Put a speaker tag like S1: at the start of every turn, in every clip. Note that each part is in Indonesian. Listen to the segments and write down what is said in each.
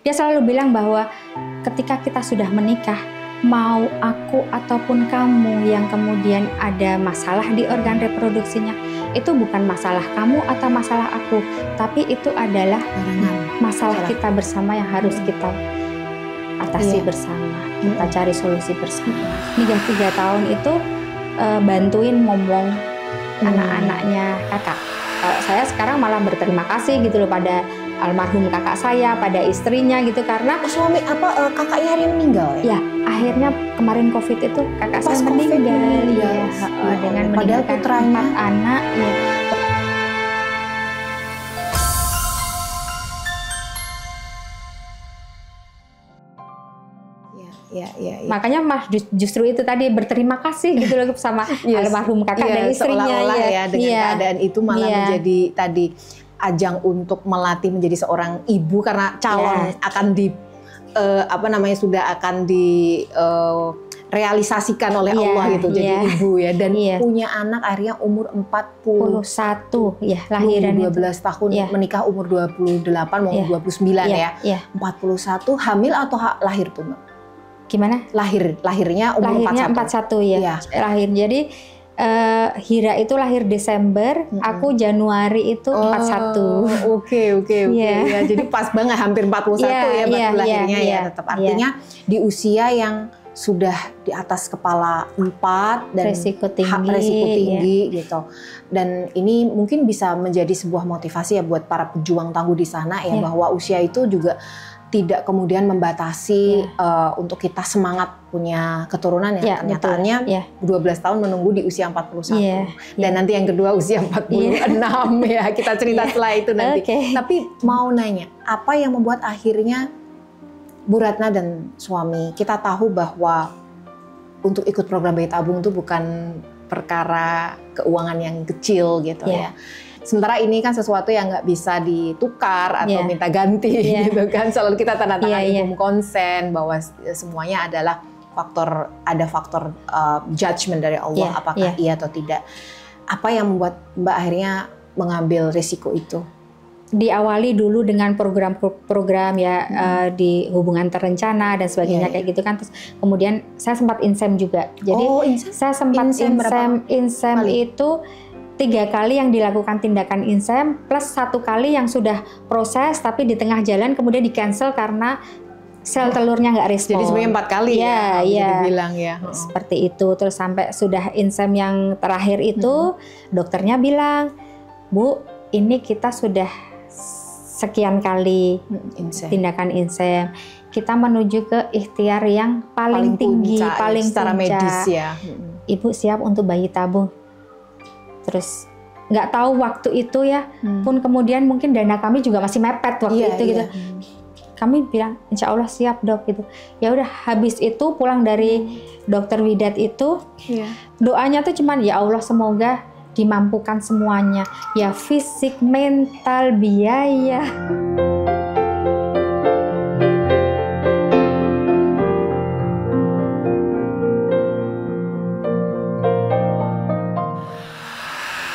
S1: Dia selalu bilang bahwa ketika kita sudah menikah, mau aku ataupun kamu yang kemudian ada masalah di organ reproduksinya, itu bukan masalah kamu atau masalah aku, tapi itu adalah masalah kita bersama yang harus kita atasi bersama, kita cari solusi bersama. Nikah 3 tahun itu bantuin ngomong anak-anaknya kakak. Saya sekarang malah berterima kasih gitu loh pada almarhum kakak saya, pada istrinya gitu, karena
S2: suami kakaknya hari ini meninggal ya?
S1: Ya, akhirnya kemarin COVID itu kakak saya meninggal ya, dengan meninggalkan 4 anak ya.
S2: Ya.
S1: Makanya justru itu tadi berterima kasih gitu loh sama almarhum kakak dan istrinya
S2: ya, dengan keadaan itu malah menjadi tadi ajang untuk melatih menjadi seorang ibu, karena calon akan sudah akan realisasikan oleh Allah gitu, jadi ibu ya, dan punya anak akhirnya umur 41
S1: ya, lahiran
S2: 12 tahun, menikah umur 28 mau 29 ya. 41 hamil atau lahir tuh Mbak?
S1: Gimana?
S2: Lahirnya umur
S1: 41 ya. Lahir. Jadi Hira itu lahir Desember, aku Januari itu 41.
S2: Oke. Ya, jadi pas banget hampir 41 ya lahirnya ya. Tetap artinya di usia yang sudah di atas kepala 4 dan
S1: resiko tinggi
S2: gitu. Dan ini mungkin bisa menjadi sebuah motivasi ya buat para pejuang tangguh di sana ya, bahwa usia itu juga tidak kemudian membatasi untuk kita semangat punya keturunan ya. Kenyataannya 12 tahun menunggu di usia 41 dan nanti yang kedua usia 46 ya, kita cerita setelah itu nanti. Tapi mau nanya, apa yang membuat akhirnya Bu Ratna dan suami, kita tahu bahwa untuk ikut program bayi tabung itu bukan perkara keuangan yang kecil gitu ya. Sementara ini kan sesuatu yang nggak bisa ditukar atau minta ganti gitu kan. Selalu kita tanda tangan inform konsen bahwa semuanya adalah faktor judgment dari Allah, apakah iya atau tidak. Apa yang membuat Mbak akhirnya mengambil risiko itu?
S1: Diawali dulu dengan program-program di hubungan terencana dan sebagainya kayak gitu kan. Terus kemudian saya sempat insem juga. Jadi saya sempat insem itu 3 kali yang dilakukan tindakan insem plus 1 kali yang sudah proses tapi di tengah jalan kemudian di cancel karena sel telurnya nggak respon.
S2: Jadi sebenarnya 4 kali dibilang ya.
S1: Seperti itu. Terus sampai sudah insem yang terakhir itu dokternya bilang, Bu, ini kita sudah sekian kali tindakan insem. Kita menuju ke ikhtiar yang paling tinggi, paling
S2: secara medis ya.
S1: Ibu siap untuk bayi tabung. Terus nggak tahu waktu itu ya, pun kemudian mungkin dana kami juga masih mepet waktu itu gitu. Kami bilang insya Allah siap dok gitu. Ya udah, habis itu pulang dari dokter Widat itu, doanya tuh cuman ya Allah semoga dimampukan semuanya, ya fisik, mental, biaya.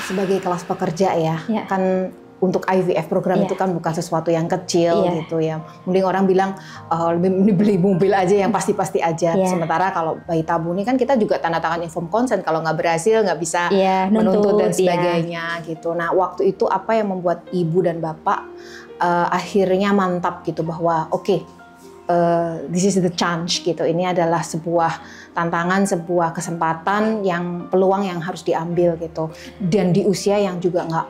S2: Sebagai kelas pekerja ya, kan untuk IVF program itu kan bukan sesuatu yang kecil gitu ya. Mending orang bilang lebih beli mobil aja yang pasti-pasti aja. Sementara kalau bayi tabung ini kan kita juga tanda tangan inform consent, kalau nggak berhasil nggak bisa menuntut dan sebagainya gitu. Nah waktu itu apa yang membuat ibu dan bapak akhirnya mantap gitu bahwa this is the chance gitu. Ini adalah sebuah tantangan, sebuah kesempatan yang peluang yang harus diambil gitu. Dan di usia yang juga nggak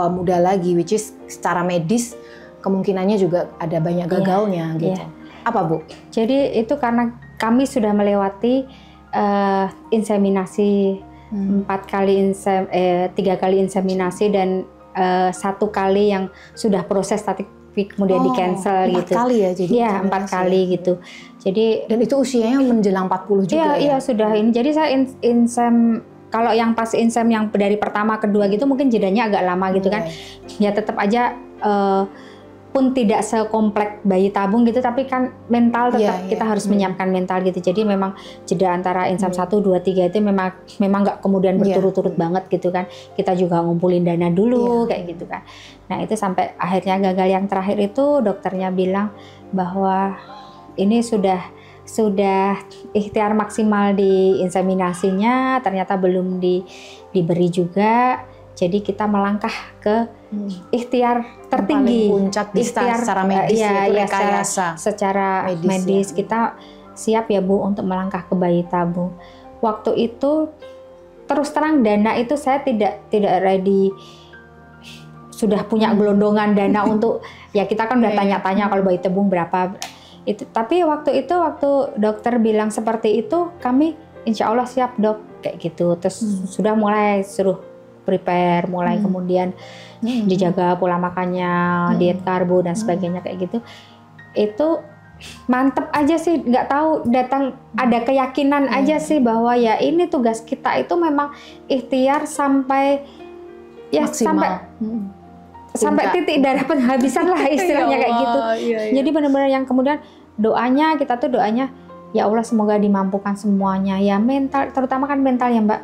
S2: muda lagi, which is secara medis kemungkinannya juga ada banyak gagalnya gitu. Apa Bu?
S1: Jadi itu karena kami sudah melewati inseminasi 3 kali inseminasi dan 1 kali yang sudah proses tapi kemudian di cancel gitu.
S2: 4 kali ya jadi?
S1: Iya 4 kali gitu. Jadi
S2: dan itu usianya menjelang 40 juga ya?
S1: Iya sudah ini. Jadi saya insem, kalau yang pas insem yang dari pertama kedua gitu mungkin jedanya agak lama gitu kan. Ya tetap aja walaupun tidak sekomplek bayi tabung gitu, tapi kan mental tetap kita harus menyiapkan mental gitu. Jadi memang jeda antara insam 1, 2, 3 itu memang nggak kemudian berturut-turut banget gitu kan. Kita juga ngumpulin dana dulu kayak gitu kan. Nah itu sampai akhirnya gagal yang terakhir itu dokternya bilang bahwa ini sudah ikhtiar maksimal di inseminasinya, ternyata belum diberi juga. Jadi kita melangkah ke ikhtiar tertinggi,
S2: puncak secara medis,
S1: secara medis kita siap ya Bu untuk melangkah ke bayi tabung. Waktu itu terus terang dana itu saya tidak ready, sudah punya gelondongan dana untuk ya kita kan udah tanya-tanya kalau bayi tabung berapa itu. Tapi waktu dokter bilang seperti itu, kami insya Allah siap dok kayak gitu. Terus sudah mulai suruh prepare, mulai kemudian dijaga pola makannya, diet karbo dan sebagainya kayak gitu. Itu mantep aja sih, nggak tahu datang ada keyakinan aja sih bahwa ya ini tugas kita itu memang ikhtiar sampai ya
S2: maksimal.
S1: sampai titik darah penghabisan lah istilahnya kayak gitu. Jadi benar-benar yang kemudian doanya kita tuh doanya ya Allah semoga dimampukan semuanya ya, mental terutama kan mental ya Mbak.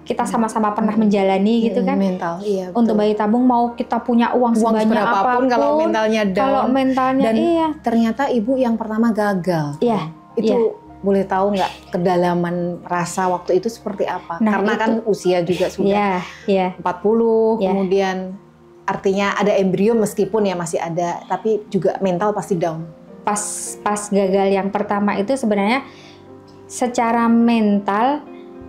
S1: Kita sama-sama pernah menjalani gitu kan.
S2: Mental, iya.
S1: Untuk bayi tabung mau kita punya uang sebanyak apapun
S2: kalau mentalnya down.
S1: Kalau mentalnya
S2: dan ternyata ibu yang pertama gagal. Itu boleh tahu nggak kedalaman rasa waktu itu seperti apa? Karena kan usia juga sudah 40, kemudian artinya ada embrio meskipun ya masih ada, tapi juga mental pasti down.
S1: Pas gagal yang pertama itu sebenarnya secara mental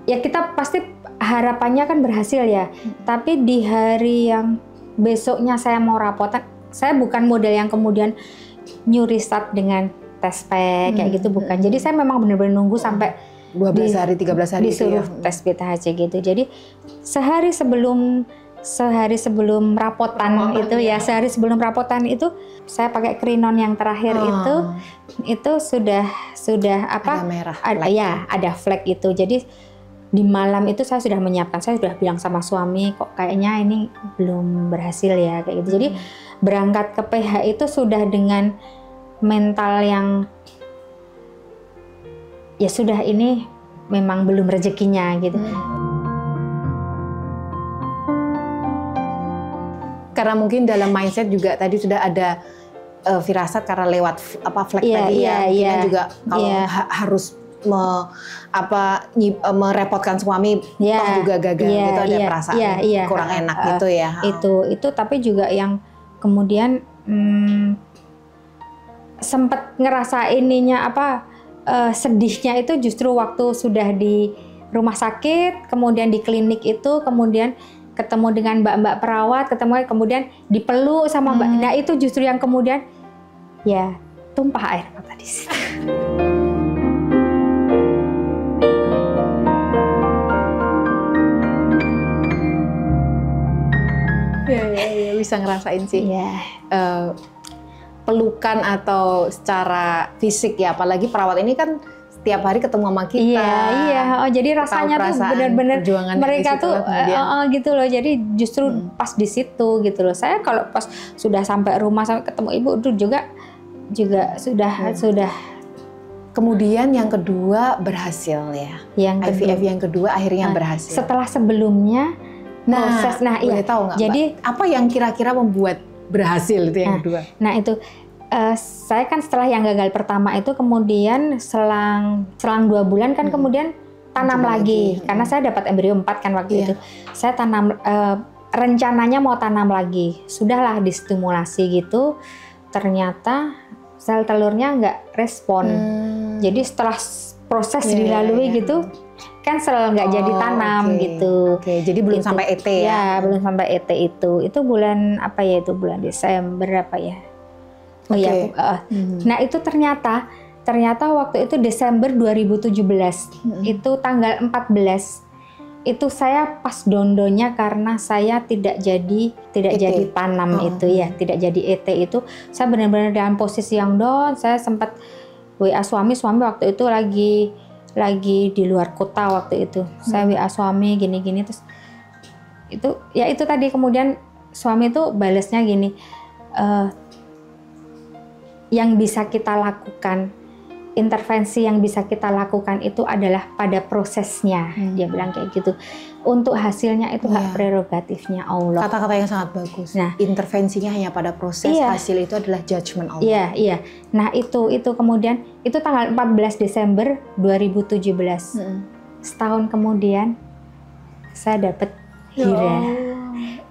S1: ya kita pasti harapannya kan berhasil ya. Tapi di hari yang besoknya saya mau rapotan, saya bukan model yang kemudian nyuri start dengan tes pack kayak gitu, bukan. Jadi saya memang benar-benar nunggu sampai
S2: 12 hari, 13 hari
S1: disuruh tes PTHC gitu. Jadi sehari sebelum rapotan sehari sebelum rapotan itu saya pakai Krinon yang terakhir itu sudah apa?
S2: Ada merah.
S1: Ada flag itu. Jadi di malam itu saya sudah menyiapkan, saya sudah bilang sama suami kok kayaknya ini belum berhasil ya kayak gitu. Jadi berangkat ke PH itu sudah dengan mental yang ya sudah ini memang belum rezekinya gitu.
S2: Karena mungkin dalam mindset juga tadi sudah ada firasat karena lewat flag tadi juga kalau harus merepotkan suami toh juga gagal gitu, ada perasaan kurang enak gitu ya.
S1: Itu tapi juga yang kemudian sempat ngerasa sedihnya itu justru waktu sudah di rumah sakit, kemudian di klinik itu, kemudian ketemu dengan mbak-mbak perawat, kemudian dipeluk sama mbak. Nah itu justru yang kemudian ya tumpah air mata di situ.
S2: Ya, bisa ngerasain sih. Pelukan atau secara fisik ya, apalagi perawat ini kan setiap hari ketemu sama kita.
S1: Jadi rasanya tuh benar-benar mereka tuh gitu loh. Jadi justru pas di situ gitu loh. Saya kalau pas sudah sampai rumah sampai ketemu ibu itu juga sudah.
S2: Kemudian yang kedua berhasil ya. IVF yang kedua akhirnya berhasil.
S1: Setelah sebelumnya proses.
S2: Boleh tahu nggak? Jadi apa yang kira-kira membuat berhasil itu yang kedua?
S1: Nah itu. Saya kan setelah yang gagal pertama itu kemudian selang 2 bulan kan kemudian tanam lagi. Karena saya dapat embrio 4 kan waktu itu. Saya tanam, rencananya mau tanam lagi. Sudahlah distimulasi gitu, ternyata sel telurnya nggak respon. Jadi setelah proses dilalui gitu, kan sel nggak jadi tanam gitu.
S2: Jadi belum sampai ET ya?
S1: Ya belum sampai ET itu. Itu bulan apa ya, itu bulan Desember apa ya? Nah itu ternyata waktu itu Desember 2017 itu tanggal 14 itu saya pas dondonya karena saya tidak jadi tanam itu ya, tidak jadi ET itu. Saya benar-benar dalam posisi yang down. Saya sempat WA suami waktu itu lagi di luar kota waktu itu. Saya WA suami gini-gini terus itu tadi kemudian suami itu balesnya gini, yang bisa kita lakukan, intervensi yang bisa kita lakukan itu adalah pada prosesnya. Dia bilang kayak gitu. Untuk hasilnya itu hak prerogatifnya Allah.
S2: Kata-kata yang sangat bagus.
S1: Nah,
S2: intervensinya hanya pada proses, hasil itu adalah judgment Allah.
S1: Iya, iya. Nah, itu kemudian itu tanggal 14 Desember 2017. Setahun kemudian saya dapat Hira.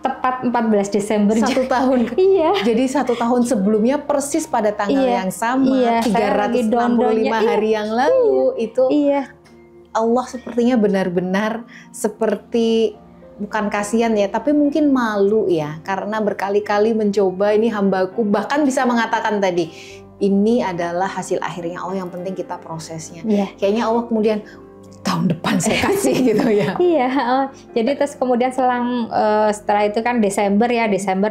S1: Tepat 14 Desember.
S2: 1 tahun.
S1: Iya.
S2: Jadi 1 tahun sebelumnya persis pada tanggal yang sama, 365 hari yang lalu itu. Allah sepertinya benar-benar seperti bukan kasihan ya, tapi mungkin malu ya, karena berkali-kali mencoba ini hambaku, bahkan bisa mengatakan tadi, ini adalah hasil akhirnya Allah, yang penting kita prosesnya. Kayaknya Allah kemudian tahun depan saya kasih gitu ya.
S1: Jadi terus kemudian setelah itu kan Desember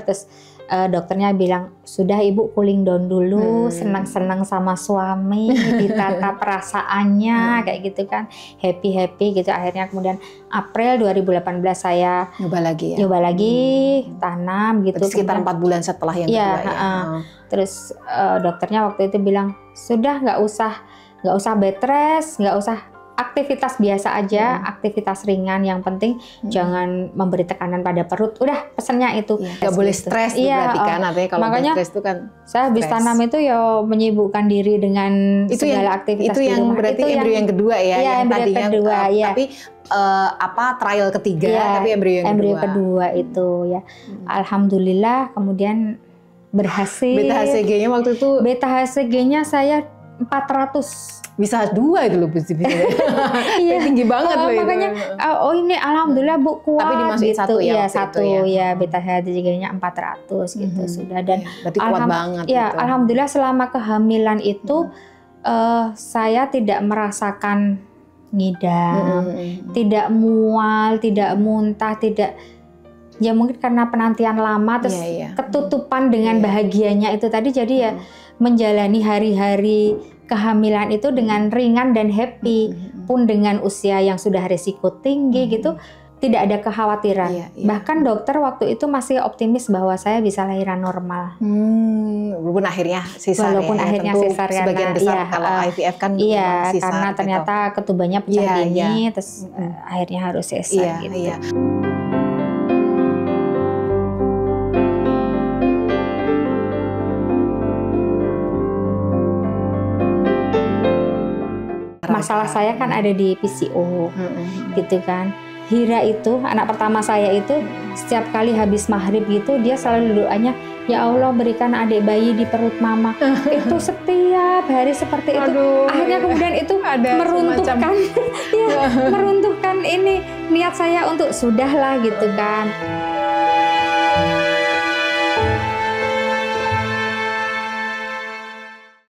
S1: terus dokternya bilang, sudah ibu cooling down dulu, senang-senang sama suami, ditata perasaannya kayak gitu kan, happy gitu. Akhirnya kemudian April 2018 saya nyoba lagi tanam gitu.
S2: Berarti sekitar 4 bulan setelah yang kedua
S1: Terus dokternya waktu itu bilang, sudah nggak usah bed rest, nggak usah, aktivitas biasa aja, aktivitas ringan, yang penting jangan memberi tekanan pada perut. Udah, pesannya itu.
S2: Gak boleh stres berarti kan, artinya kalau
S1: makanya
S2: stres itu kan
S1: saya habis tanam itu ya menyibukkan diri dengan itu segala aktivitas
S2: itu yang
S1: rumah.
S2: Berarti embrio yang kedua ya, yang tadinya kedua, tapi trial ketiga, tapi embrio yang
S1: kedua itu ya. Alhamdulillah kemudian berhasil.
S2: Beta HCG-nya waktu itu?
S1: Beta HCG-nya saya 400.
S2: Bisa 2 itu loh, tinggi banget loh itu.
S1: Makanya ini alhamdulillah Bu kuat.
S2: Tapi dimasukin
S1: gitu. Satu ya. Beta HCG-nya 400 gitu sudah, dan
S2: berarti kuat banget.
S1: Ya gitu. Alhamdulillah selama kehamilan itu saya tidak merasakan ngidam, tidak mual, tidak muntah, tidak. Ya mungkin karena penantian lama terus ketutupan dengan bahagianya itu tadi, jadi ya menjalani hari-hari kehamilan itu dengan ringan dan happy, pun dengan usia yang sudah risiko tinggi gitu, tidak ada kekhawatiran. Bahkan dokter waktu itu masih optimis bahwa saya bisa lahiran normal.
S2: Walaupun akhirnya sesar sebagian besar kalau IVF kan sesar.
S1: Karena ternyata ketubannya pecah dini, terus akhirnya harus sesar gitu. Masalah saya kan ada di PCO, gitu kan. Hira itu, anak pertama saya itu, setiap kali habis maghrib gitu, dia selalu doanya, ya Allah berikan adik bayi di perut mama. Itu setiap hari seperti itu. Akhirnya kemudian itu meruntuhkan, meruntuhkan ini niat saya untuk sudahlah gitu kan.